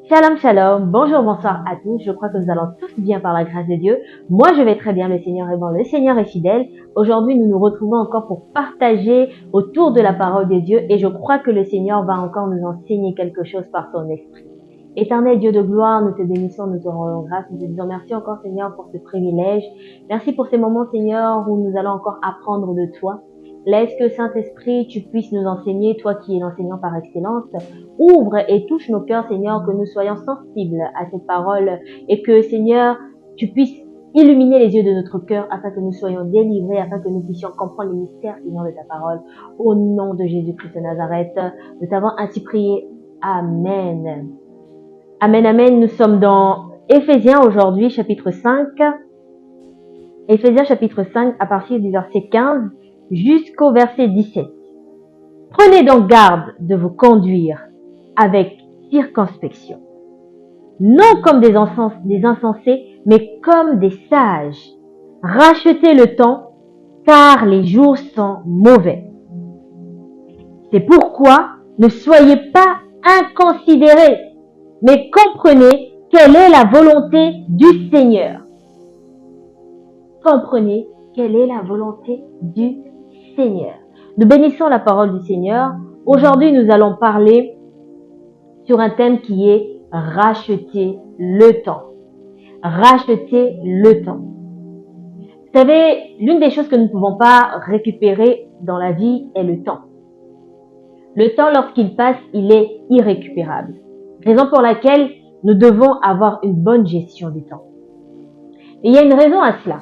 Shalom, shalom, bonjour, bonsoir à tous. Je crois que nous allons tous bien par la grâce de Dieu. Moi, je vais très bien, le Seigneur est bon, le Seigneur est fidèle. Aujourd'hui, nous nous retrouvons encore pour partager autour de la parole de Dieu et je crois que le Seigneur va encore nous enseigner quelque chose par son esprit. Éternel Dieu de gloire, nous te bénissons, nous te rendons grâce, nous te disons merci encore Seigneur pour ce privilège. Merci pour ces moments Seigneur où nous allons encore apprendre de toi. Laisse que Saint-Esprit, tu puisses nous enseigner, toi qui es l'enseignant par excellence. Ouvre et touche nos cœurs, Seigneur, que nous soyons sensibles à cette parole et que, Seigneur, tu puisses illuminer les yeux de notre cœur afin que nous soyons délivrés, afin que nous puissions comprendre le mystère, Seigneur, de ta parole. Au nom de Jésus-Christ de Nazareth, nous t'avons ainsi prié. Amen. Amen, amen. Nous sommes dans Éphésiens aujourd'hui, chapitre 5. Éphésiens chapitre 5 à partir du verset 15 jusqu'au verset 17. Prenez donc garde de vous conduire avec circonspection, non comme des insensés, mais comme des sages. Rachetez le temps, car les jours sont mauvais. C'est pourquoi ne soyez pas inconsidérés, mais comprenez quelle est la volonté du Seigneur. Comprenez quelle est la volonté du Seigneur. Nous bénissons la parole du Seigneur. Aujourd'hui, nous allons parler sur un thème qui est racheter le temps. Racheter le temps. Vous savez, l'une des choses que nous ne pouvons pas récupérer dans la vie est le temps. Le temps, lorsqu'il passe, il est irrécupérable. Raison pour laquelle nous devons avoir une bonne gestion du temps. Et il y a une raison à cela.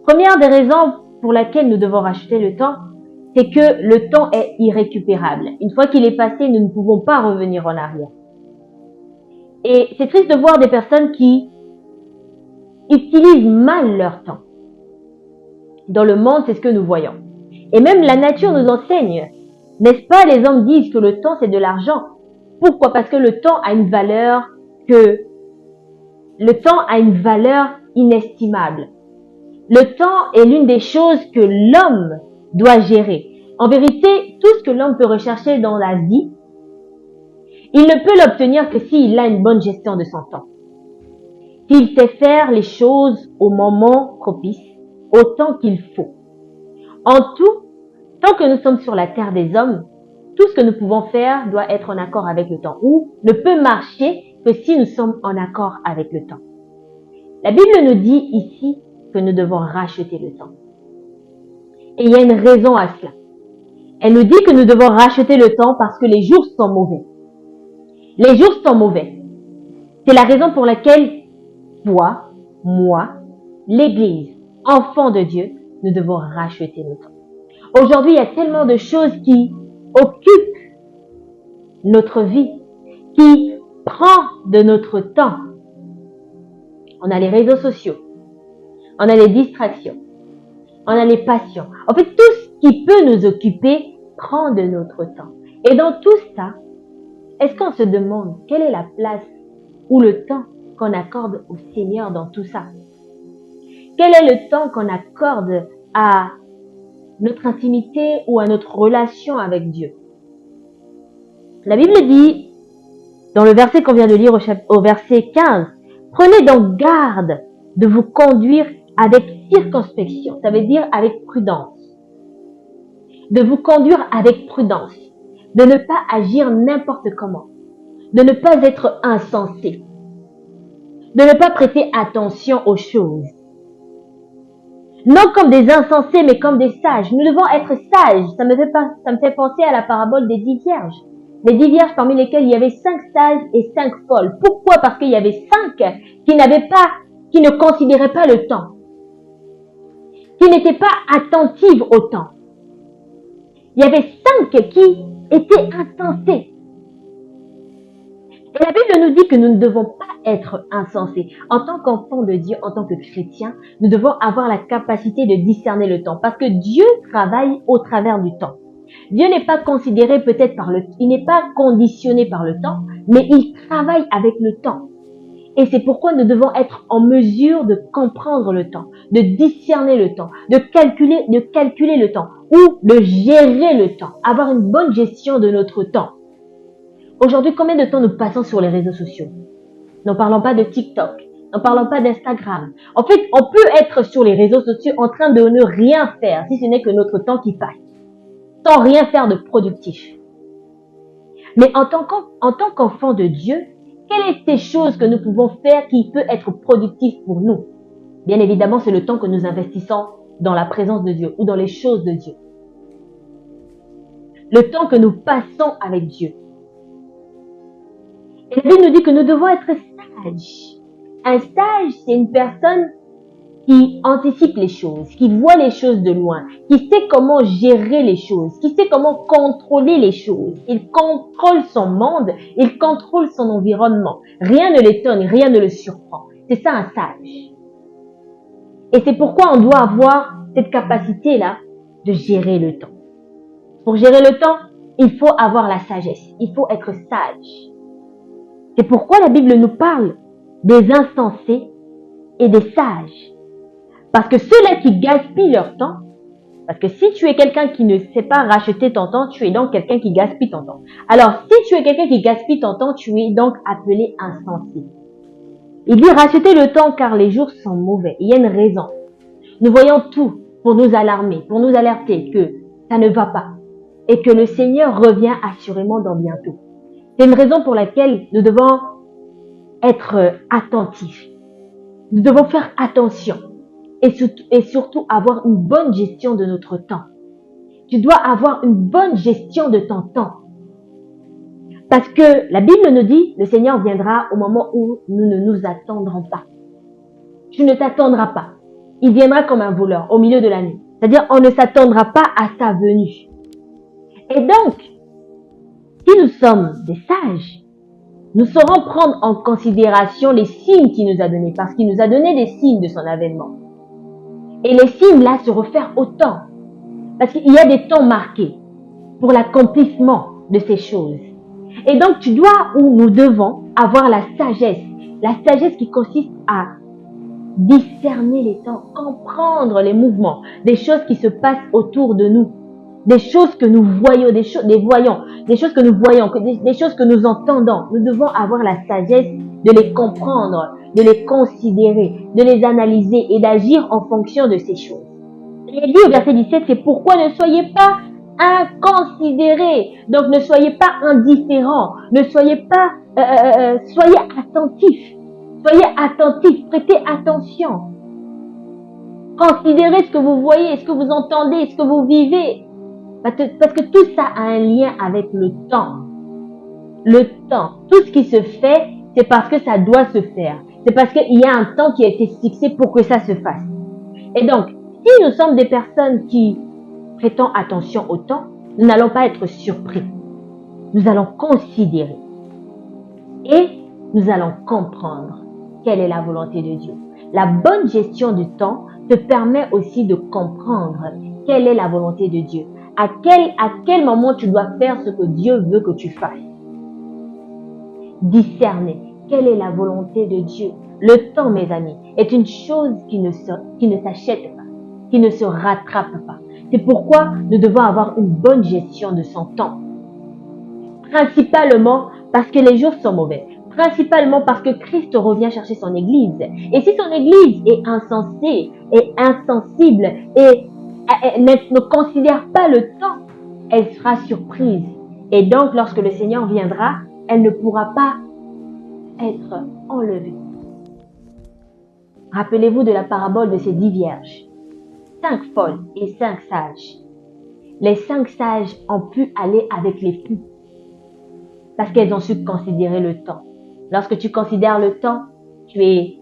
Première des raisons pour laquelle nous devons racheter le temps, c'est que le temps est irrécupérable. Une fois qu'il est passé, nous ne pouvons pas revenir en arrière. Et c'est triste de voir des personnes qui utilisent mal leur temps. Dans le monde, c'est ce que nous voyons. Et même la nature nous enseigne. N'est-ce pas, les hommes disent que le temps, c'est de l'argent. Pourquoi? Parce que le temps a une valeur inestimable. Le temps est l'une des choses que l'homme doit gérer. En vérité, tout ce que l'homme peut rechercher dans la vie, il ne peut l'obtenir que s'il a une bonne gestion de son temps. S'il sait faire les choses au moment propice, au temps qu'il faut. En tout, tant que nous sommes sur la terre des hommes, tout ce que nous pouvons faire doit être en accord avec le temps, ou ne peut marcher que si nous sommes en accord avec le temps. La Bible nous dit ici que nous devons racheter le temps. Et il y a une raison à cela. Elle nous dit que nous devons racheter le temps parce que les jours sont mauvais. Les jours sont mauvais. C'est la raison pour laquelle toi, moi, l'Église, enfants de Dieu, nous devons racheter le temps. Aujourd'hui, il y a tellement de choses qui occupent notre vie, qui prend de notre temps. On a les réseaux sociaux, on a les distractions, on a les passions. En fait, tout ce qui peut nous occuper prend de notre temps. Et dans tout ça, est-ce qu'on se demande quelle est la place ou le temps qu'on accorde au Seigneur dans tout ça? Quel est le temps qu'on accorde à notre intimité ou à notre relation avec Dieu? La Bible dit, dans le verset qu'on vient de lire au verset 15, prenez donc garde de vous conduire avec circonspection, ça veut dire avec prudence. De vous conduire avec prudence, de ne pas agir n'importe comment, de ne pas être insensé, de ne pas prêter attention aux choses. Non comme des insensés, mais comme des sages. Nous devons être sages. Ça me fait penser à la parabole des 10 vierges. Les 10 vierges parmi lesquelles il y avait 5 sages et 5 folles. Pourquoi? Parce qu'il y avait 5 qui ne considéraient pas le temps, qui n'étaient pas attentives au temps. Il y avait 5 qui étaient insensés. Et la Bible nous dit que nous ne devons pas être insensés. En tant qu'enfants de Dieu, en tant que chrétiens, nous devons avoir la capacité de discerner le temps. Parce que Dieu travaille au travers du temps. Dieu n'est pas considéré peut-être il n'est pas conditionné par le temps, mais il travaille avec le temps. Et c'est pourquoi nous devons être en mesure de comprendre le temps, de discerner le temps, de calculer le temps ou de gérer le temps, avoir une bonne gestion de notre temps. Aujourd'hui, combien de temps nous passons sur les réseaux sociaux? Ne parlons pas de TikTok. Ne parlons pas d'Instagram. En fait, on peut être sur les réseaux sociaux en train de ne rien faire, si ce n'est que notre temps qui passe, sans rien faire de productif. Mais en tant qu'enfant de Dieu, quelles sont ces choses que nous pouvons faire qui peut être productif pour nous? Bien évidemment, c'est le temps que nous investissons dans la présence de Dieu ou dans les choses de Dieu. Le temps que nous passons avec Dieu. Et la Bible nous dit que nous devons être sages. Un sage, c'est une personne qui anticipe les choses, qui voit les choses de loin, qui sait comment gérer les choses, qui sait comment contrôler les choses. Il contrôle son monde, il contrôle son environnement. Rien ne l'étonne, rien ne le surprend. C'est ça un sage. Et c'est pourquoi on doit avoir cette capacité-là de gérer le temps. Pour gérer le temps, il faut avoir la sagesse, il faut être sage. C'est pourquoi la Bible nous parle des insensés et des sages. Parce que ceux-là qui gaspillent leur temps, parce que si tu es quelqu'un qui ne sait pas racheter ton temps, tu es donc quelqu'un qui gaspille ton temps. Alors, si tu es quelqu'un qui gaspille ton temps, tu es donc appelé insensé. Il dit racheter le temps car les jours sont mauvais. Il y a une raison. Nous voyons tout pour nous alarmer, pour nous alerter que ça ne va pas et que le Seigneur revient assurément dans bientôt. C'est une raison pour laquelle nous devons être attentifs. Nous devons faire attention et surtout avoir une bonne gestion de notre temps. Tu dois avoir une bonne gestion de ton temps. Parce que la Bible nous dit, le Seigneur viendra au moment où nous ne nous attendrons pas. Tu ne t'attendras pas. Il viendra comme un voleur au milieu de la nuit. C'est-à-dire, on ne s'attendra pas à sa venue. Et donc, si nous sommes des sages, nous saurons prendre en considération les signes qu'il nous a donnés, parce qu'il nous a donné des signes de son avènement. Et les signes là se réfèrent au temps. Parce qu'il y a des temps marqués pour l'accomplissement de ces choses. Et donc, tu dois ou nous devons avoir la sagesse qui consiste à discerner les temps, comprendre les mouvements, des choses qui se passent autour de nous, des choses que nous voyons, des choses que nous voyons, des choses que nous entendons. Nous devons avoir la sagesse de les comprendre, de les considérer, de les analyser et d'agir en fonction de ces choses. Il dit au verset 17, c'est pourquoi ne soyez pas inconsidérés. Donc ne soyez pas indifférents, ne soyez pas, soyez attentifs. Soyez attentifs, prêtez attention. Considérez ce que vous voyez, ce que vous entendez, ce que vous vivez. Parce que tout ça a un lien avec le temps. Le temps, tout ce qui se fait, c'est parce que ça doit se faire. C'est parce qu'il y a un temps qui a été fixé pour que ça se fasse. Et donc, si nous sommes des personnes qui prêtons attention au temps, nous n'allons pas être surpris. Nous allons considérer. Et nous allons comprendre quelle est la volonté de Dieu. La bonne gestion du temps te permet aussi de comprendre quelle est la volonté de Dieu. À quel moment tu dois faire ce que Dieu veut que tu fasses. Discerner quelle est la volonté de Dieu. Le temps, mes amis, est une chose qui ne s'achète pas, qui ne se rattrape pas. C'est pourquoi nous devons avoir une bonne gestion de son temps. Principalement parce que les jours sont mauvais. Principalement parce que Christ revient chercher son Église. Et si son Église est insensée, est insensible et ne considère pas le temps, elle sera surprise. Et donc, lorsque le Seigneur viendra, elle ne pourra pas être enlevée. Rappelez-vous de la parabole de ces 10 vierges. 5 folles et 5 sages. Les 5 sages ont pu aller avec les fous parce qu'elles ont su considérer le temps. Lorsque tu considères le temps, tu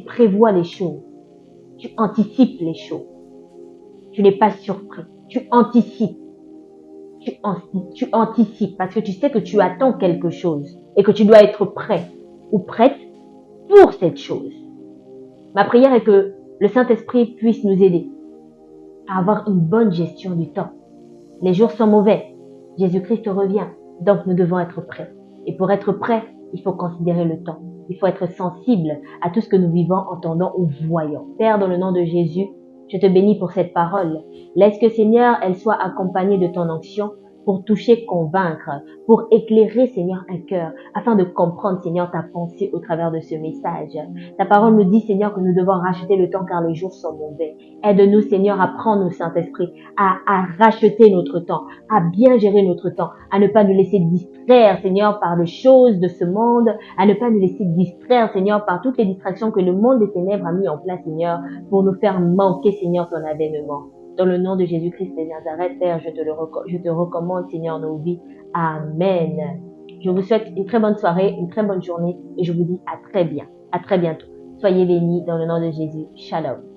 prévois les choses. Tu anticipes les choses. Tu n'es pas surpris. Tu anticipes. Tu anticipes parce que tu sais que tu attends quelque chose et que tu dois être prêt ou prête pour cette chose. Ma prière est que le Saint-Esprit puisse nous aider à avoir une bonne gestion du temps. Les jours sont mauvais. Jésus-Christ revient. Donc nous devons être prêts. Et pour être prêts, il faut considérer le temps. Il faut être sensible à tout ce que nous vivons, entendons ou voyons. Père, dans le nom de Jésus, je te bénis pour cette parole. Laisse que, Seigneur, elle soit accompagnée de ton onction pour toucher, convaincre, pour éclairer, Seigneur, un cœur, afin de comprendre, Seigneur, ta pensée au travers de ce message. Ta parole nous dit, Seigneur, que nous devons racheter le temps car les jours sont mauvais. Aide-nous, Seigneur, à prendre au Saint-Esprit, à racheter notre temps, à bien gérer notre temps, à ne pas nous laisser distraire, Seigneur, par les choses de ce monde, à ne pas nous laisser distraire, Seigneur, par toutes les distractions que le monde des ténèbres a mis en place, Seigneur, pour nous faire manquer, Seigneur, ton avènement. Dans le nom de Jésus-Christ de Nazareth, Père, je te recommande, Seigneur, nos vies. Amen. Je vous souhaite une très bonne soirée, une très bonne journée et je vous dis à très bientôt. Soyez bénis dans le nom de Jésus. Shalom.